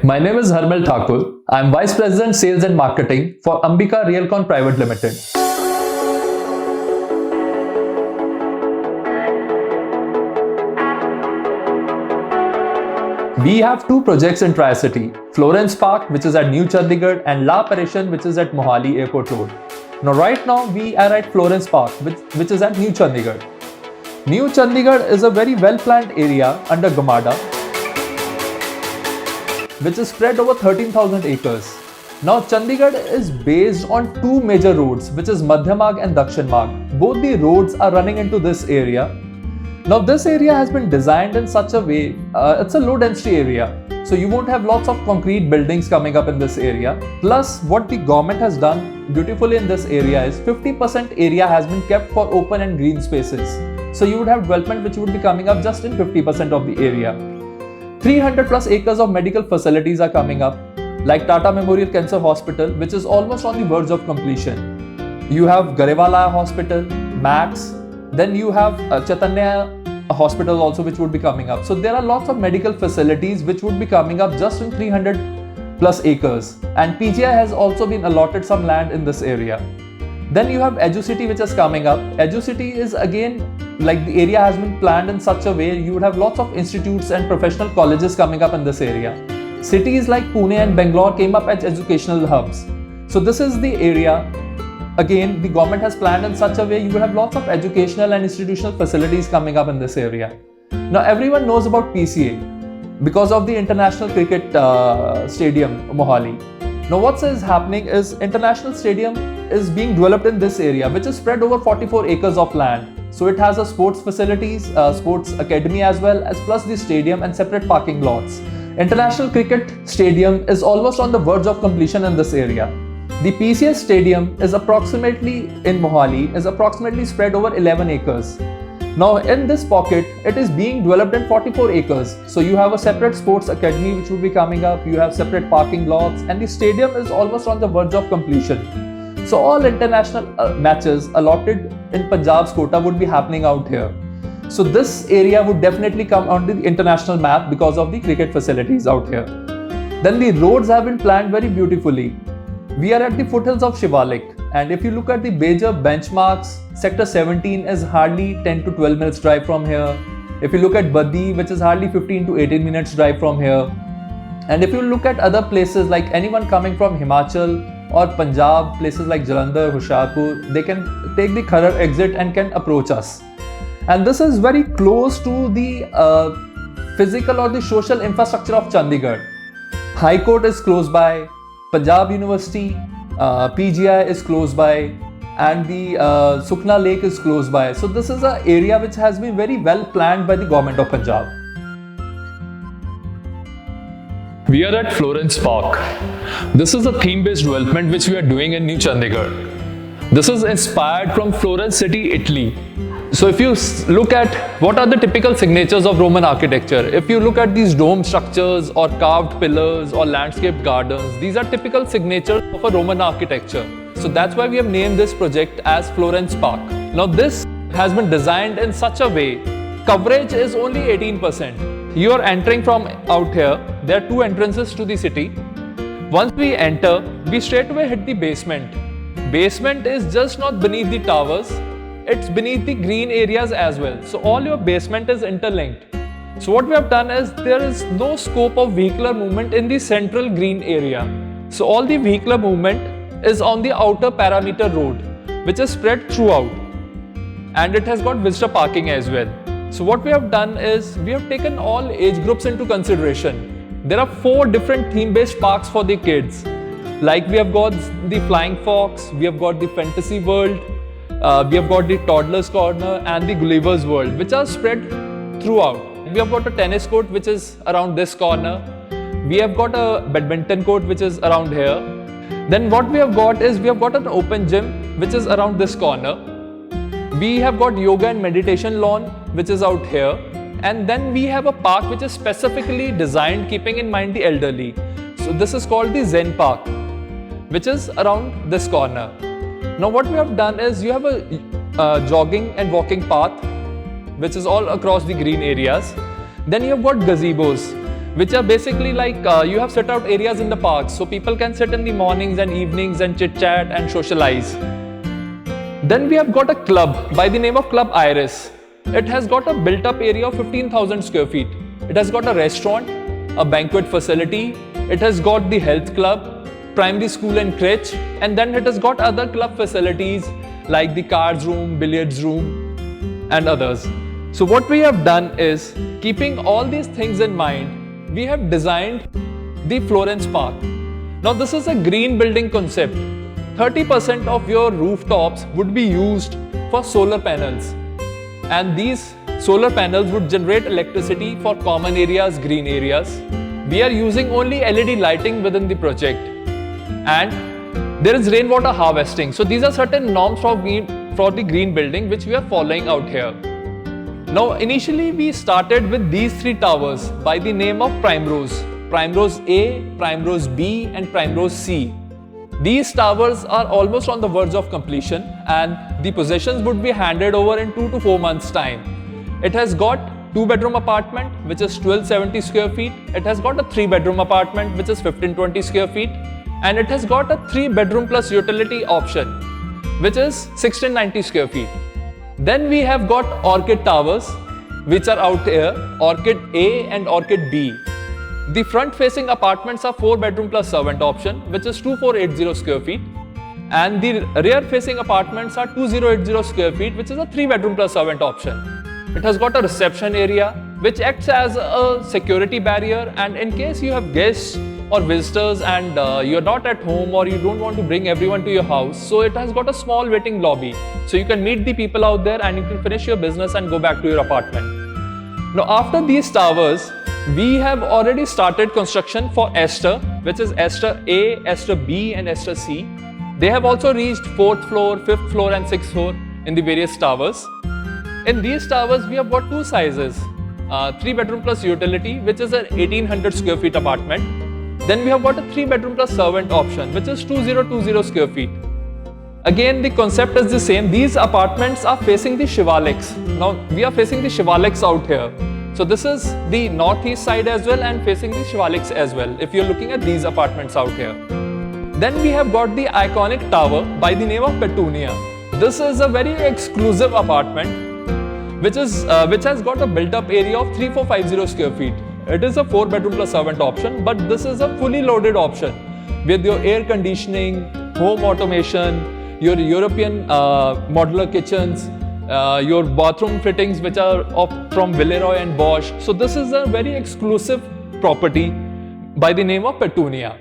My name is Harmil Thakur. I am Vice President Sales and Marketing for Ambika Realcon Private Limited. We have two projects in Tri-City, Florence Park, which is at New Chandigarh, and La Parishan, which is at Mohali Airport Road. Right now we are at Florence Park, which is at New Chandigarh. New Chandigarh is a very well-planned area under Gamada, which is spread over 13,000 acres. Now Chandigarh is based on two major roads, which is Madhya Marg and Dakshin Marg. Both the roads are running into this area. Now this area has been designed in such a way, it's a low density area. So you won't have lots of concrete buildings coming up in this area. Plus what the government has done beautifully in this area is 50% area has been kept for open and green spaces. So you would have development which would be coming up just in 50% of the area. 300 plus acres of medical facilities are coming up, like Tata Memorial Cancer Hospital, which is almost on the verge of completion. You have Garewala Hospital, Max, then you have Chaitanya Hospital also, which would be coming up. So there are lots of medical facilities which would be coming up just in 300 plus acres. And PGI has also been allotted some land in this area. Then you have EduCity, which is coming up. EduCity is again, like the area has been planned in such a way, you would have lots of institutes and professional colleges coming up in this area. Cities like Pune and Bangalore came up as educational hubs. So this is the area. Again, the government has planned in such a way you will have lots of educational and institutional facilities coming up in this area. Now everyone knows about PCA because of the International Cricket Stadium, Mohali. Now what is happening is International Stadium is being developed in this area, which is spread over 44 acres of land. So it has a sports facilities, sports academy as well as plus the stadium and separate parking lots. International Cricket Stadium is almost on the verge of completion in this area. The PCA Stadium is approximately in Mohali is approximately spread over 11 acres. Now in this pocket, it is being developed in 44 acres. So you have a separate sports academy which will be coming up, you have separate parking lots, and the stadium is almost on the verge of completion. So all international matches allotted in Punjab's quota would be happening out here. So this area would definitely come on the international map because of the cricket facilities out here. Then the roads have been planned very beautifully. We are at the foothills of Shivalik, and if you look at the major benchmarks, Sector 17 is hardly 10 to 12 minutes drive from here. If you look at Baddi, which is hardly 15 to 18 minutes drive from here. And if you look at other places like anyone coming from Himachal or Punjab, places like Jalandhar, Hoshiarpur, they can take the Kharar exit and can approach us. And this is very close to the physical or the social infrastructure of Chandigarh. High Court is close by, Punjab University, PGI is close by, and the Sukna Lake is close by. So this is an area which has been very well planned by the government of Punjab. We are at Florence Park. This is a theme-based development which we are doing in New Chandigarh. This is inspired from Florence city, Italy. So if you look at what are the typical signatures of Roman architecture, if you look at these dome structures or carved pillars or landscaped gardens, these are typical signatures of a Roman architecture. So that's why we have named this project as Florence Park. Now this has been designed in such a way, coverage is only 18%. You are entering from out here, there are two entrances to the city. Once we enter, we straight away hit the basement. Basement is just not beneath the towers, it's beneath the green areas as well. So all your basement is interlinked. So what we have done is there is no scope of vehicular movement in the central green area. So all the vehicular movement is on the outer parameter road, which is spread throughout. And it has got visitor parking as well. So what we have done is we have taken all age groups into consideration. There are 4 different theme-based parks for the kids. Like we have got the Flying Fox, we have got the Fantasy World, we have got the Toddler's Corner and the Gulliver's World, which are spread throughout. We have got a tennis court which is around this corner. We have got a badminton court which is around here. Then what we have got is we have got an open gym which is around this corner. We have got yoga and meditation lawn which is out here. And then we have a park which is specifically designed keeping in mind the elderly. So this is called the Zen Park, which is around this corner. Now what we have done is you have a jogging and walking path which is all across the green areas. Then you have got gazebos which are basically like you have set out areas in the parks so people can sit in the mornings and evenings and chit chat and socialize. Then we have got a club by the name of Club Iris. It has got a built up area of 15,000 square feet. It has got a restaurant, a banquet facility, it has got the health club, primary school and crèche, and then it has got other club facilities like the cards room, billiards room, and others. So what we have done is, keeping all these things in mind, we have designed the Florence Park. Now this is a green building concept. 30% of your rooftops would be used for solar panels, and these solar panels would generate electricity for common areas, green areas. We are using only LED lighting within the project, and there is rainwater harvesting. So these are certain norms for the green building which we are following out here. Now initially we started with these three towers by the name of Primrose. Primrose A, Primrose B and Primrose C. These towers are almost on the verge of completion and the possessions would be handed over in 2 to 4 months time. It has got 2-bedroom apartment which is 1270 square feet. It has got a 3-bedroom apartment which is 1520 square feet, and it has got a 3-bedroom plus utility option which is 1690 square feet. Then we have got Orchid Towers which are out here, Orchid A and Orchid B. The front facing apartments are 4-bedroom plus servant option which is 2480 square feet, and the rear facing apartments are 2080 square feet which is a 3-bedroom plus servant option. It has got a reception area which acts as a security barrier, and in case you have guests or visitors and you're not at home or you don't want to bring everyone to your house, so it has got a small waiting lobby so you can meet the people out there and you can finish your business and go back to your apartment. Now after these towers, we have already started construction for Aster, which is Aster A, Aster B and Aster C. They have also reached 4th floor, 5th floor and 6th floor in the various towers. In these towers, we have got two sizes, 3-bedroom plus utility, which is an 1800 square feet apartment. Then we have got a 3-bedroom plus servant option, which is 2020 square feet. Again, the concept is the same. These apartments are facing the Shivaliks. Now, we are facing the Shivaliks out here. So this is the northeast side as well and facing the Shivaliks as well, if you're looking at these apartments out here. Then we have got the iconic tower by the name of Petunia. This is a very exclusive apartment which has got a built-up area of 3450 square feet. It is a 4-bedroom plus servant option, but this is a fully loaded option with your air conditioning, home automation, your European modular kitchens, your bathroom fittings which are from Villeroy and Bosch. So this is a very exclusive property by the name of Petunia.